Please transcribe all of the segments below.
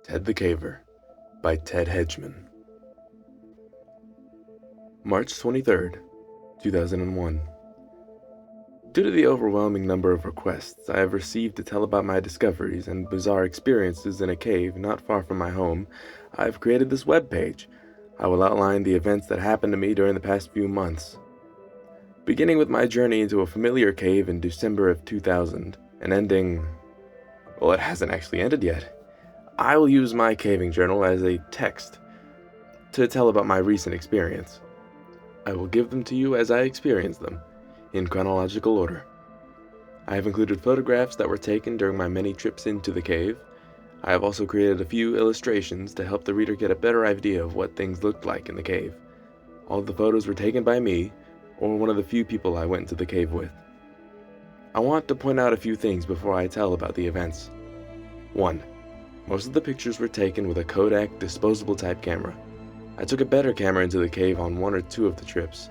Ted the Caver by Ted Hedgeman. March 23rd, 2001. Due to the overwhelming number of requests I have received to tell about my discoveries and bizarre experiences in a cave not far from my home, I have created this webpage. I will outline the events that happened to me during the past few months. Beginning with my journey into a familiar cave in December of 2000, and ending... well, it hasn't actually ended yet. I will use my caving journal as a text to tell about my recent experience. I will give them to you as I experience them, in chronological order. I have included photographs that were taken during my many trips into the cave. I have also created a few illustrations to help the reader get a better idea of what things looked like in the cave. All of the photos were taken by me, or one of the few people I went into the cave with. I want to point out a few things before I tell about the events. 1. Most of the pictures were taken with a Kodak disposable type camera. I took a better camera into the cave on one or two of the trips.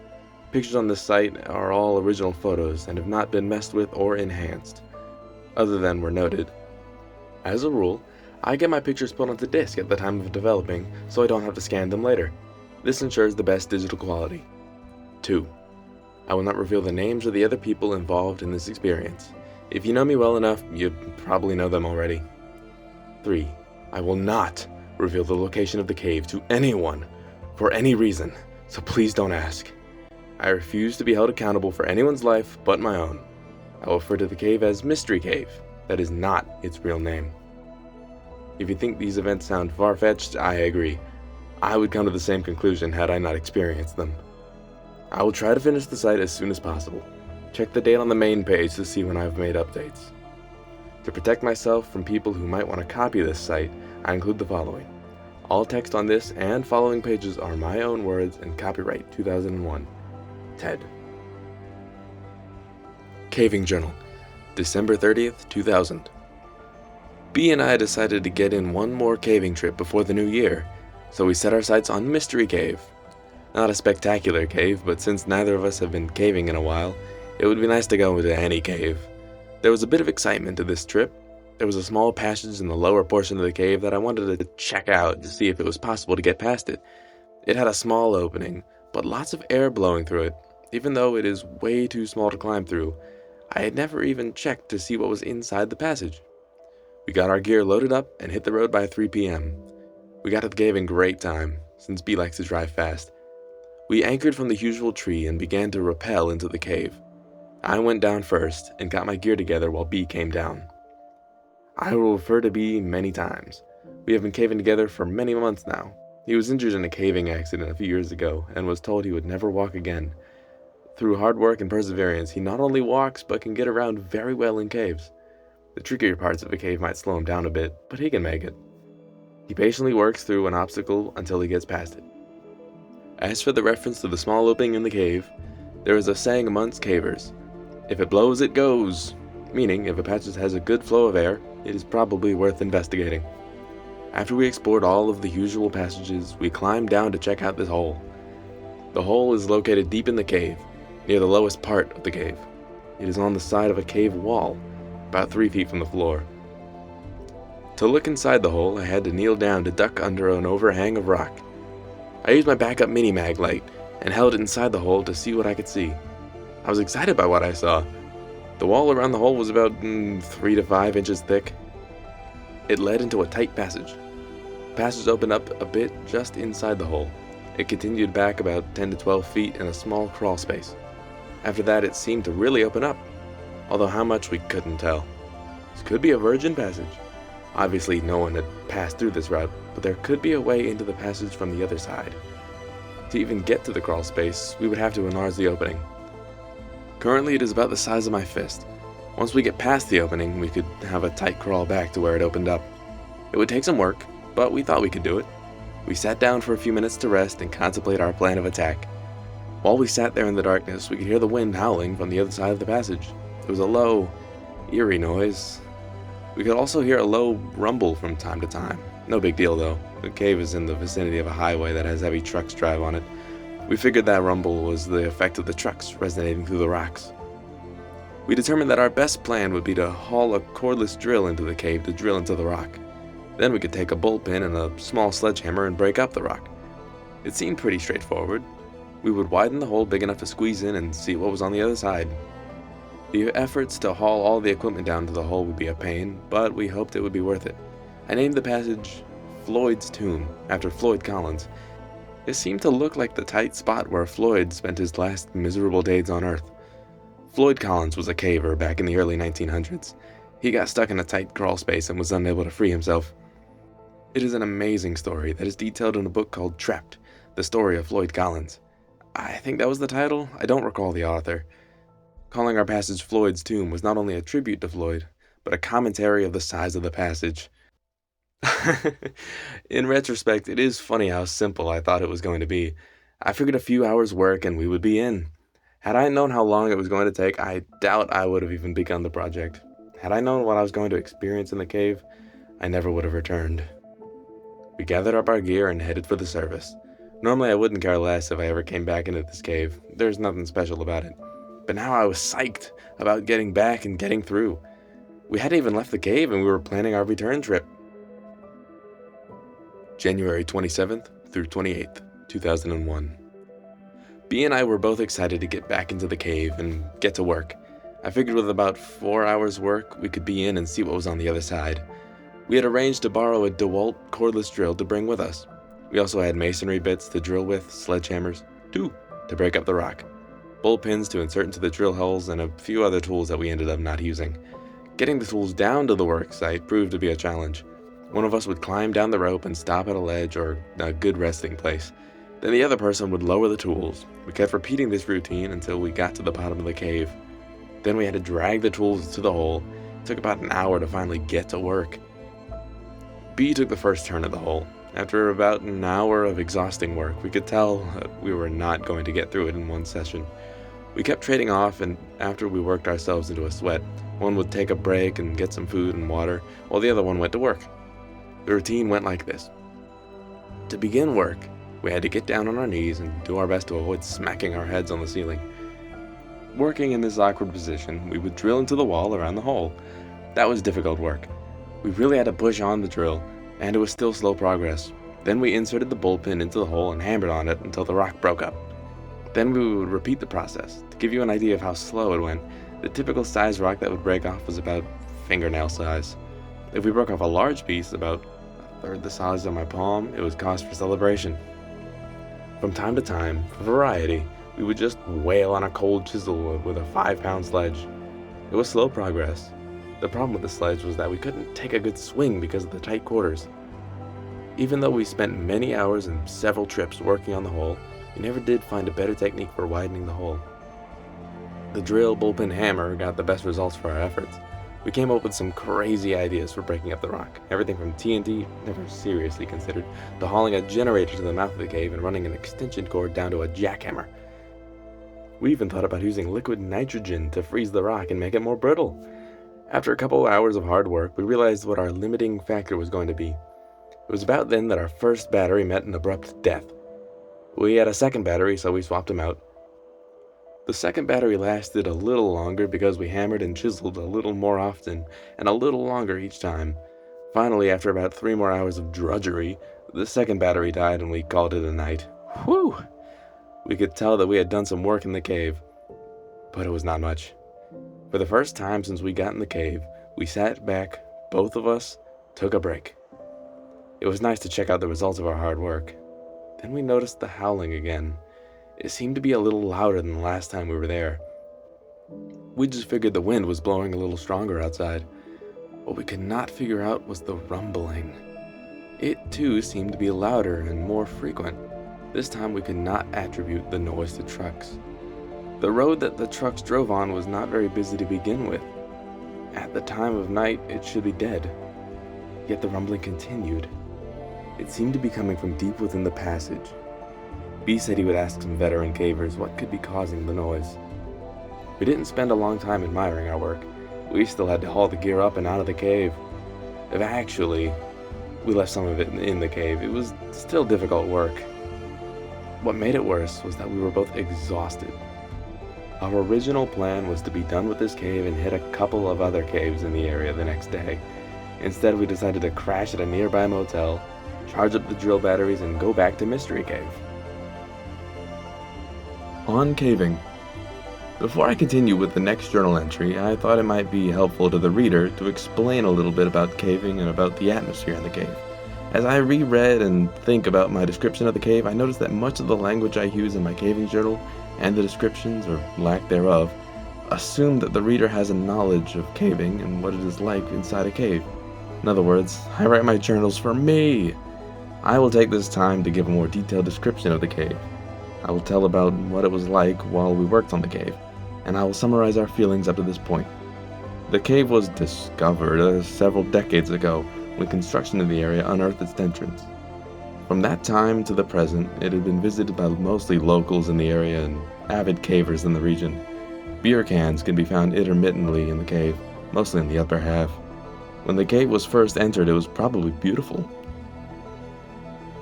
Pictures on this site are all original photos and have not been messed with or enhanced, other than were noted. As a rule, I get my pictures put onto disk at the time of developing, so I don't have to scan them later. This ensures the best digital quality. 2. I will not reveal the names of the other people involved in this experience. If you know me well enough, you probably know them already. 3. I will not reveal the location of the cave to anyone for any reason, so please don't ask. I refuse to be held accountable for anyone's life but my own. I will refer to the cave as Mystery Cave. That is not its real name. If you think these events sound far-fetched, I agree. I would come to the same conclusion had I not experienced them. I will try to finish the site as soon as possible. Check the date on the main page to see when I've made updates. To protect myself from people who might want to copy this site, I include the following. All text on this and following pages are my own words and copyright 2001. Ted. Caving Journal, December 30th, 2000. B and I decided to get in one more caving trip before the new year, so we set our sights on Mystery Cave. Not a spectacular cave, but since neither of us have been caving in a while, it would be nice to go into any cave. There was a bit of excitement to this trip. There was a small passage in the lower portion of the cave that I wanted to check out to see if it was possible to get past it. It had a small opening, but lots of air blowing through it. Even though it is way too small to climb through, I had never even checked to see what was inside the passage. We got our gear loaded up and hit the road by 3 p.m. We got to the cave in great time, since B likes to drive fast. We anchored from the usual tree and began to rappel into the cave. I went down first and got my gear together while B came down. I will refer to B many times. We have been caving together for many months now. He was injured in a caving accident a few years ago and was told he would never walk again. Through hard work and perseverance, he not only walks but can get around very well in caves. The trickier parts of a cave might slow him down a bit, but he can make it. He patiently works through an obstacle until he gets past it. As for the reference to the small opening in the cave, there is a saying amongst cavers, "If it blows, it goes," meaning if a passage has a good flow of air, it is probably worth investigating. After we explored all of the usual passages, we climbed down to check out this hole. The hole is located deep in the cave, near the lowest part of the cave. It is on the side of a cave wall, about 3 feet from the floor. To look inside the hole, I had to kneel down to duck under an overhang of rock. I used my backup mini-mag light and held it inside the hole to see what I could see. I was excited by what I saw. The wall around the hole was about 3 to 5 inches thick. It led into a tight passage. The passage opened up a bit just inside the hole. It continued back about 10 to 12 feet in a small crawl space. After that, it seemed to really open up, although how much we couldn't tell. This could be a virgin passage. Obviously, no one had passed through this route, but there could be a way into the passage from the other side. To even get to the crawl space, we would have to enlarge the opening. Currently, it is about the size of my fist. Once we get past the opening, we could have a tight crawl back to where it opened up. It would take some work, but we thought we could do it. We sat down for a few minutes to rest and contemplate our plan of attack. While we sat there in the darkness, we could hear the wind howling from the other side of the passage. It was a low, eerie noise. We could also hear a low rumble from time to time. No big deal though. The cave is in the vicinity of a highway that has heavy trucks drive on it. We figured that rumble was the effect of the trucks resonating through the rocks. We determined that our best plan would be to haul a cordless drill into the cave to drill into the rock. Then we could take a bullpen and a small sledgehammer and break up the rock. It seemed pretty straightforward. We would widen the hole big enough to squeeze in and see what was on the other side. The efforts to haul all the equipment down to the hole would be a pain, but we hoped it would be worth it. I named the passage Floyd's Tomb, after Floyd Collins. It seemed to look like the tight spot where Floyd spent his last miserable days on Earth. Floyd Collins was a caver back in the early 1900s. He got stuck in a tight crawl space and was unable to free himself. It is an amazing story that is detailed in a book called Trapped, the story of Floyd Collins. I think that was the title. I don't recall the author. Calling our passage Floyd's Tomb was not only a tribute to Floyd, but a commentary of the size of the passage. In retrospect, it is funny how simple I thought it was going to be. I figured a few hours work and we would be in. Had I known how long it was going to take, I doubt I would have even begun the project. Had I known what I was going to experience in the cave, I never would have returned. We gathered up our gear and headed for the surface. Normally I wouldn't care less if I ever came back into this cave. There's nothing special about it. But now I was psyched about getting back and getting through. We hadn't even left the cave and we were planning our return trip. January 27th through 28th, 2001. B and I were both excited to get back into the cave and get to work. I figured with about 4 hours work, we could be in and see what was on the other side. We had arranged to borrow a DeWalt cordless drill to bring with us. We also had masonry bits to drill with, sledgehammers, 2, to break up the rock, bullpins to insert into the drill holes, and a few other tools that we ended up not using. Getting the tools down to the work site proved to be a challenge. One of us would climb down the rope and stop at a ledge or a good resting place. Then the other person would lower the tools. We kept repeating this routine until we got to the bottom of the cave. Then we had to drag the tools to the hole. It took about an hour to finally get to work. B took the first turn at the hole. After about an hour of exhausting work, we could tell that we were not going to get through it in one session. We kept trading off, and after we worked ourselves into a sweat, one would take a break and get some food and water, while the other one went to work. The routine went like this. To begin work, we had to get down on our knees and do our best to avoid smacking our heads on the ceiling. Working in this awkward position, we would drill into the wall around the hole. That was difficult work. We really had to push on the drill, and it was still slow progress. Then we inserted the bullpen into the hole and hammered on it until the rock broke up. Then we would repeat the process. To give you an idea of how slow it went, the typical size rock that would break off was about fingernail size. If we broke off a large piece, about a third the size of my palm, it was cause for celebration. From time to time, for variety, we would just wail on a cold chisel with a 5-pound sledge. It was slow progress. The problem with the sledge was that we couldn't take a good swing because of the tight quarters. Even though we spent many hours and several trips working on the hole, we never did find a better technique for widening the hole. The drill, bullpen, hammer got the best results for our efforts. We came up with some crazy ideas for breaking up the rock. Everything from TNT, never seriously considered, to hauling a generator to the mouth of the cave and running an extension cord down to a jackhammer. We even thought about using liquid nitrogen to freeze the rock and make it more brittle. After a couple hours of hard work, we realized what our limiting factor was going to be. It was about then that our first battery met an abrupt death. We had a second battery, so we swapped them out. The second battery lasted a little longer because we hammered and chiseled a little more often and a little longer each time. Finally, after about 3 more hours of drudgery, the second battery died and we called it a night. Whew! We could tell that we had done some work in the cave, but it was not much. For the first time since we got in the cave, we sat back, both of us, took a break. It was nice to check out the results of our hard work. Then we noticed the howling again. It seemed to be a little louder than the last time we were there. We just figured the wind was blowing a little stronger outside. What we could not figure out was the rumbling. It too seemed to be louder and more frequent. This time we could not attribute the noise to trucks. The road that the trucks drove on was not very busy to begin with. At the time of night, it should be dead. Yet the rumbling continued. It seemed to be coming from deep within the passage. B said he would ask some veteran cavers what could be causing the noise. We didn't spend a long time admiring our work. We still had to haul the gear up and out of the cave. Actually, we left some of it in the cave. It was still difficult work. What made it worse was that we were both exhausted. Our original plan was to be done with this cave and hit a couple of other caves in the area the next day. Instead, we decided to crash at a nearby motel, charge up the drill batteries, and go back to Mystery Cave. On caving. Before I continue with the next journal entry, I thought it might be helpful to the reader to explain a little bit about caving and about the atmosphere in the cave. As I reread and think about my description of the cave, I noticed that much of the language I use in my caving journal and the descriptions, or lack thereof, assume that the reader has a knowledge of caving and what it is like inside a cave. In other words, I write my journals for me. I will take this time to give a more detailed description of the cave. I will tell about what it was like while we worked on the cave, and I will summarize our feelings up to this point. The cave was discovered several decades ago when construction in the area unearthed its entrance. From that time to the present, it had been visited by mostly locals in the area and avid cavers in the region. Beer cans can be found intermittently in the cave, mostly in the upper half. When the cave was first entered, it was probably beautiful.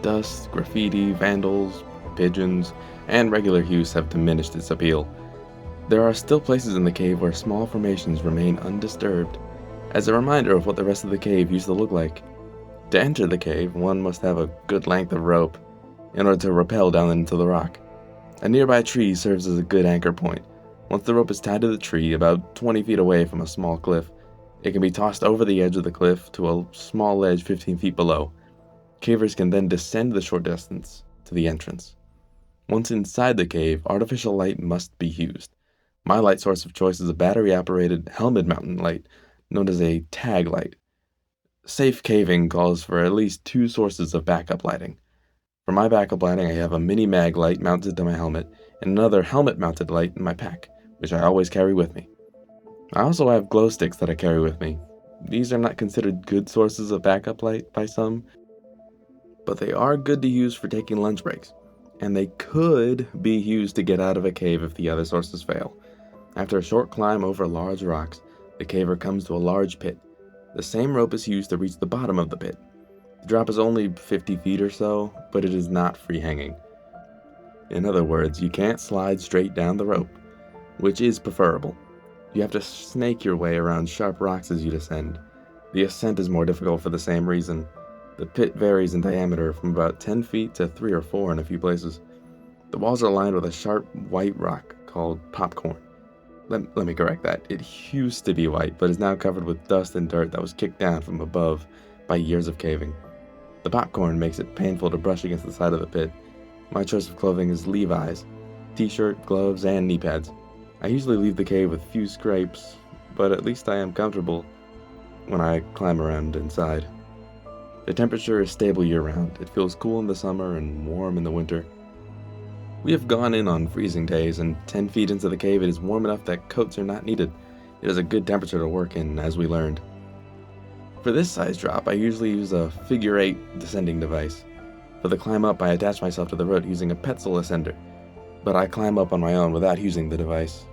Dust, graffiti, vandals, pigeons, and regular use have diminished its appeal. There are still places in the cave where small formations remain undisturbed, as a reminder of what the rest of the cave used to look like. To enter the cave, one must have a good length of rope in order to rappel down into the rock. A nearby tree serves as a good anchor point. Once the rope is tied to the tree, about 20 feet away from a small cliff, it can be tossed over the edge of the cliff to a small ledge 15 feet below. Cavers can then descend the short distance to the entrance. Once inside the cave, artificial light must be used. My light source of choice is a battery-operated helmet-mounted light, known as a tag light. Safe caving calls for at least 2 sources of backup lighting. For my backup lighting, I have a mini mag light mounted to my helmet, and another helmet-mounted light in my pack, which I always carry with me. I also have glow sticks that I carry with me. These are not considered good sources of backup light by some, but they are good to use for taking lunch breaks, and they could be used to get out of a cave if the other sources fail. After a short climb over large rocks, the caver comes to a large pit. The same rope is used to reach the bottom of the pit. The drop is only 50 feet or so, but it is not free hanging. In other words, you can't slide straight down the rope, which is preferable. You have to snake your way around sharp rocks as you descend. The ascent is more difficult for the same reason. The pit varies in diameter from about 10 feet to 3 or 4 in a few places. The walls are lined with a sharp white rock called popcorn. Let me correct that. It used to be white, but is now covered with dust and dirt that was kicked down from above by years of caving. The popcorn makes it painful to brush against the side of the pit. My choice of clothing is Levi's, t-shirt, gloves, and knee pads. I usually leave the cave with few scrapes, but at least I am comfortable when I climb around inside. The temperature is stable year-round. It feels cool in the summer and warm in the winter. We have gone in on freezing days, and 10 feet into the cave it is warm enough that coats are not needed. It is a good temperature to work in, as we learned. For this size drop, I usually use a figure 8 descending device. For the climb up, I attach myself to the rope using a Petzl ascender, but I climb up on my own without using the device.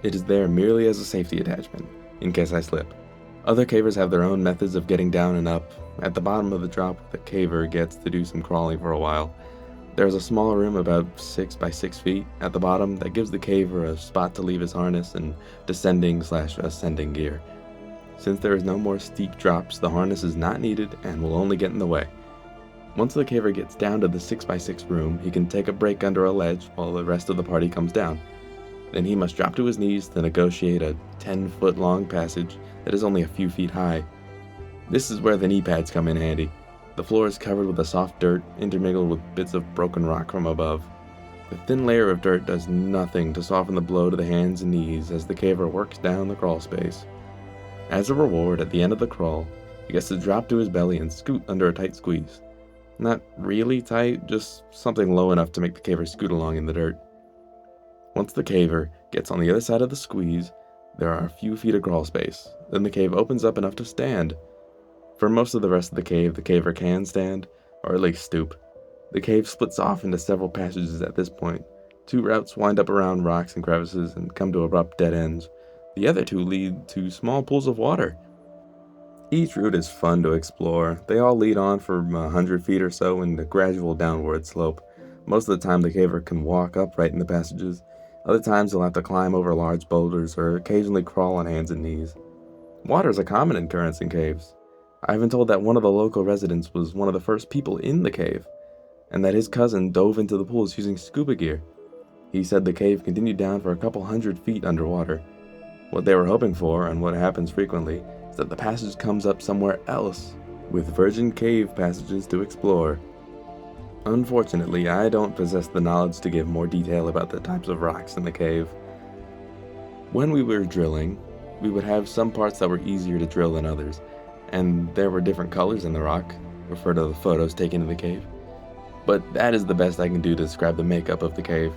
It is there merely as a safety attachment, in case I slip. Other cavers have their own methods of getting down and up. At the bottom of the drop, the caver gets to do some crawling for a while. There is a small room about 6 by 6 feet at the bottom that gives the caver a spot to leave his harness and descending/ascending gear. Since there is no more steep drops, the harness is not needed and will only get in the way. Once the caver gets down to the 6 by 6 room, he can take a break under a ledge while the rest of the party comes down. Then he must drop to his knees to negotiate a 10-foot long passage that is only a few feet high. This is where the knee pads come in handy. The floor is covered with a soft dirt, intermingled with bits of broken rock from above. The thin layer of dirt does nothing to soften the blow to the hands and knees as the caver works down the crawl space. As a reward, at the end of the crawl, he gets to drop to his belly and scoot under a tight squeeze. Not really tight, just something low enough to make the caver scoot along in the dirt. Once the caver gets on the other side of the squeeze, there are a few feet of crawl space. Then the cave opens up enough to stand. For most of the rest of the caver can stand, or at least stoop. The cave splits off into several passages at this point. 2 routes wind up around rocks and crevices and come to abrupt dead ends. The other 2 lead to small pools of water. Each route is fun to explore. They all lead on for 100 feet or so in a gradual downward slope. Most of the time the caver can walk upright in the passages. Other times he'll have to climb over large boulders or occasionally crawl on hands and knees. Water is a common occurrence in caves. I've been told that one of the local residents was one of the first people in the cave, and that his cousin dove into the pools using scuba gear. He said the cave continued down for a couple 100 feet underwater. What they were hoping for, and what happens frequently, is that the passage comes up somewhere else, with virgin cave passages to explore. Unfortunately, I don't possess the knowledge to give more detail about the types of rocks in the cave. When we were drilling, we would have some parts that were easier to drill than others, and there were different colors in the rock, refer to the photos taken in the cave. But that is the best I can do to describe the makeup of the cave.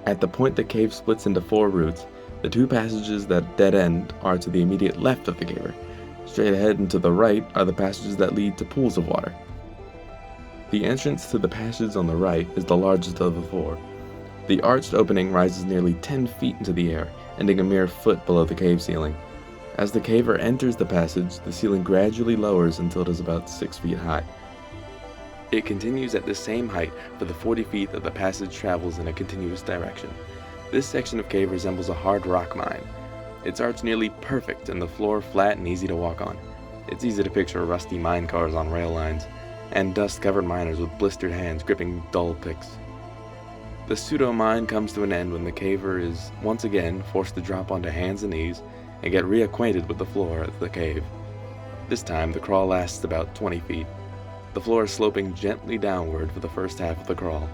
At the point the cave splits into 4 routes, the 2 passages that dead end are to the immediate left of the caver. Straight ahead and to the right are the passages that lead to pools of water. The entrance to the passage on the right is the largest of the 4. The arched opening rises nearly 10 feet into the air, ending a mere foot below the cave ceiling. As the caver enters the passage, the ceiling gradually lowers until it is about 6 feet high. It continues at the same height for the 40 feet that the passage travels in a continuous direction. This section of cave resembles a hard rock mine. Its arch nearly perfect and the floor flat and easy to walk on. It's easy to picture rusty mine cars on rail lines, and dust-covered miners with blistered hands gripping dull picks. The pseudo-mine comes to an end when the caver is once again forced to drop onto hands and knees and get reacquainted with the floor of the cave. This time, the crawl lasts about 20 feet. The floor is sloping gently downward for the first half of the crawl.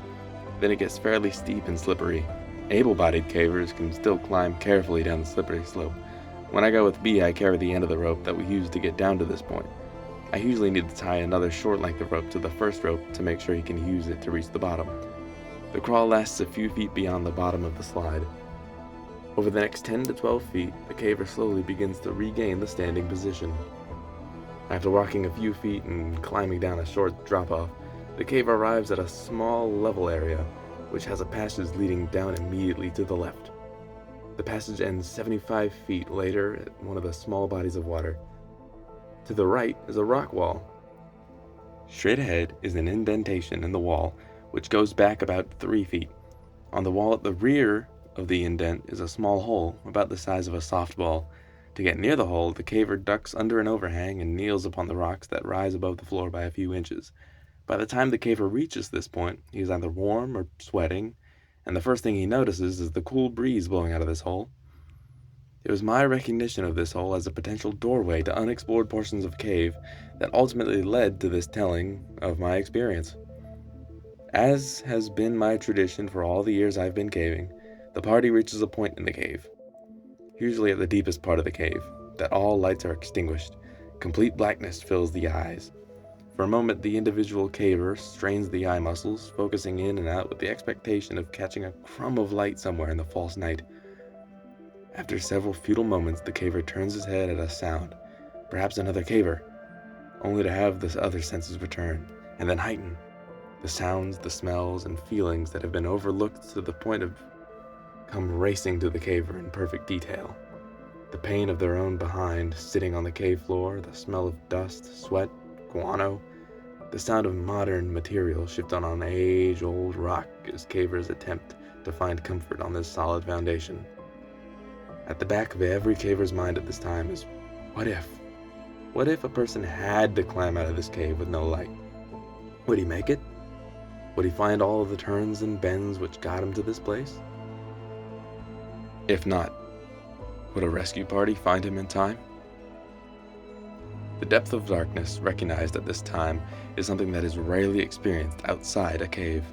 Then it gets fairly steep and slippery. Able-bodied cavers can still climb carefully down the slippery slope. When I go with B, I carry the end of the rope that we use to get down to this point. I usually need to tie another short length of rope to the first rope to make sure he can use it to reach the bottom. The crawl lasts a few feet beyond the bottom of the slide. Over the next 10 to 12 feet, the caver slowly begins to regain the standing position. After walking a few feet and climbing down a short drop-off, the cave arrives at a small level area, which has a passage leading down immediately to the left. The passage ends 75 feet later at one of the small bodies of water. To the right is a rock wall. Straight ahead is an indentation in the wall, which goes back about 3 feet. On the wall at the rear of the indent is a small hole, about the size of a softball. To get near the hole, the caver ducks under an overhang and kneels upon the rocks that rise above the floor by a few inches. By the time the caver reaches this point, he is either warm or sweating, and the first thing he notices is the cool breeze blowing out of this hole. It was my recognition of this hole as a potential doorway to unexplored portions of cave that ultimately led to this telling of my experience. As has been my tradition for all the years I've been caving, the party reaches a point in the cave, usually at the deepest part of the cave, that all lights are extinguished. Complete blackness fills the eyes. For a moment, the individual caver strains the eye muscles, focusing in and out with the expectation of catching a crumb of light somewhere in the false night. After several futile moments, the caver turns his head at a sound, perhaps another caver, only to have the other senses return, and then heighten. The sounds, the smells, and feelings that have been overlooked to the point of come racing to the caver in perfect detail. The pain of their own behind, sitting on the cave floor, the smell of dust, sweat, guano, the sound of modern material shifted on age-old rock as cavers attempt to find comfort on this solid foundation. At the back of every caver's mind at this time is, what if? What if a person had to climb out of this cave with no light? Would he make it? Would he find all of the turns and bends which got him to this place? If not, would a rescue party find him in time? The depth of darkness recognized at this time is something that is rarely experienced outside a cave.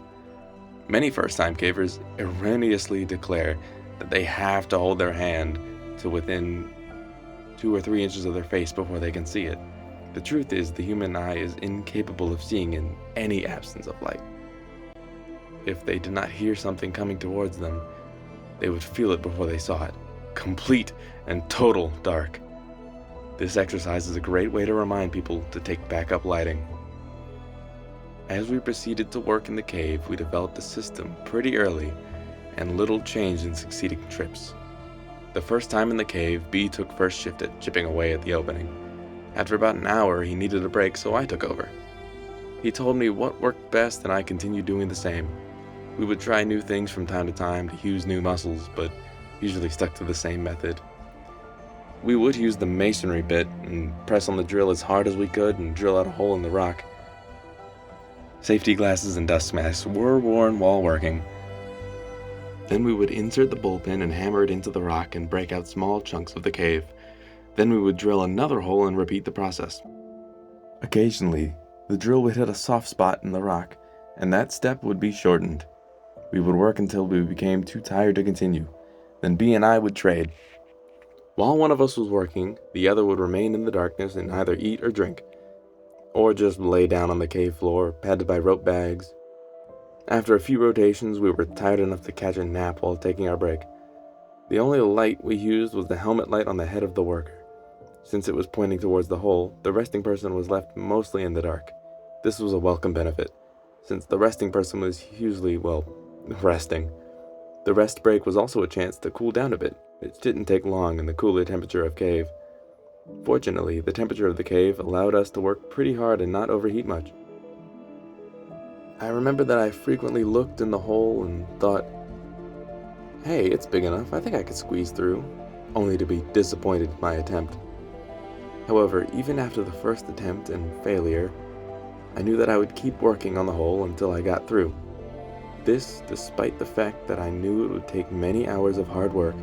Many first-time cavers erroneously declare that they have to hold their hand to within 2 or 3 inches of their face before they can see it. The truth is, the human eye is incapable of seeing in any absence of light. If they did not hear something coming towards them, they would feel it before they saw it. Complete and total dark. This exercise is a great way to remind people to take backup lighting. As we proceeded to work in the cave, we developed a system pretty early, and little changed in succeeding trips. The first time in the cave, B took first shift at chipping away at the opening. After about an hour, he needed a break, so I took over. He told me what worked best, and I continued doing the same. We would try new things from time to time to use new muscles, but usually stuck to the same method. We would use the masonry bit and press on the drill as hard as we could and drill out a hole in the rock. Safety glasses and dust masks were worn while working. Then we would insert the bullpen and hammer it into the rock and break out small chunks of the cave. Then we would drill another hole and repeat the process. Occasionally, the drill would hit a soft spot in the rock, and that step would be shortened. We would work until we became too tired to continue. Then B and I would trade. While one of us was working, the other would remain in the darkness and either eat or drink, or just lay down on the cave floor, padded by rope bags. After a few rotations, we were tired enough to catch a nap while taking our break. The only light we used was the helmet light on the head of the worker. Since it was pointing towards the hole, the resting person was left mostly in the dark. This was a welcome benefit, since the resting person was usually, resting. The rest break was also a chance to cool down a bit. It didn't take long in the cooler temperature of cave. Fortunately, the temperature of the cave allowed us to work pretty hard and not overheat much. I remember that I frequently looked in the hole and thought, hey, it's big enough, I think I could squeeze through, only to be disappointed in my attempt. However, even after the first attempt and failure, I knew that I would keep working on the hole until I got through. This, despite the fact that I knew it would take many hours of hard work.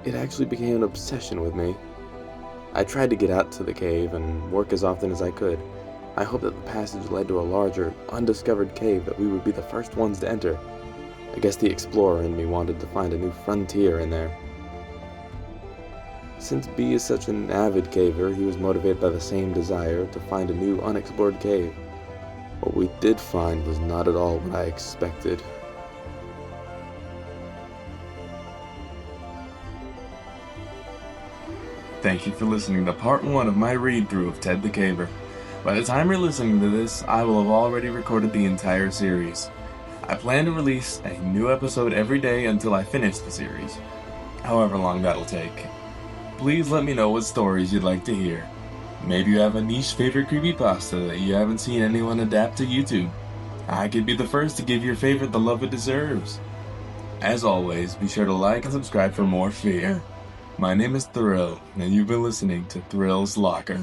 It actually became an obsession with me. I tried to get out to the cave and work as often as I could. I hoped that the passage led to a larger, undiscovered cave that we would be the first ones to enter. I guess the explorer in me wanted to find a new frontier in there. Since B is such an avid caver, he was motivated by the same desire to find a new unexplored cave. What we did find was not at all what I expected. Thank you for listening to part 1 of my read-through of Ted the Caver. By the time you're listening to this, I will have already recorded the entire series. I plan to release a new episode every day until I finish the series, however long that'll take. Please let me know what stories you'd like to hear. Maybe you have a niche favorite creepypasta that you haven't seen anyone adapt to YouTube. I could be the first to give your favorite the love it deserves. As always, be sure to like and subscribe for more fear. My name is Thrill, and you've been listening to Thrill's Locker.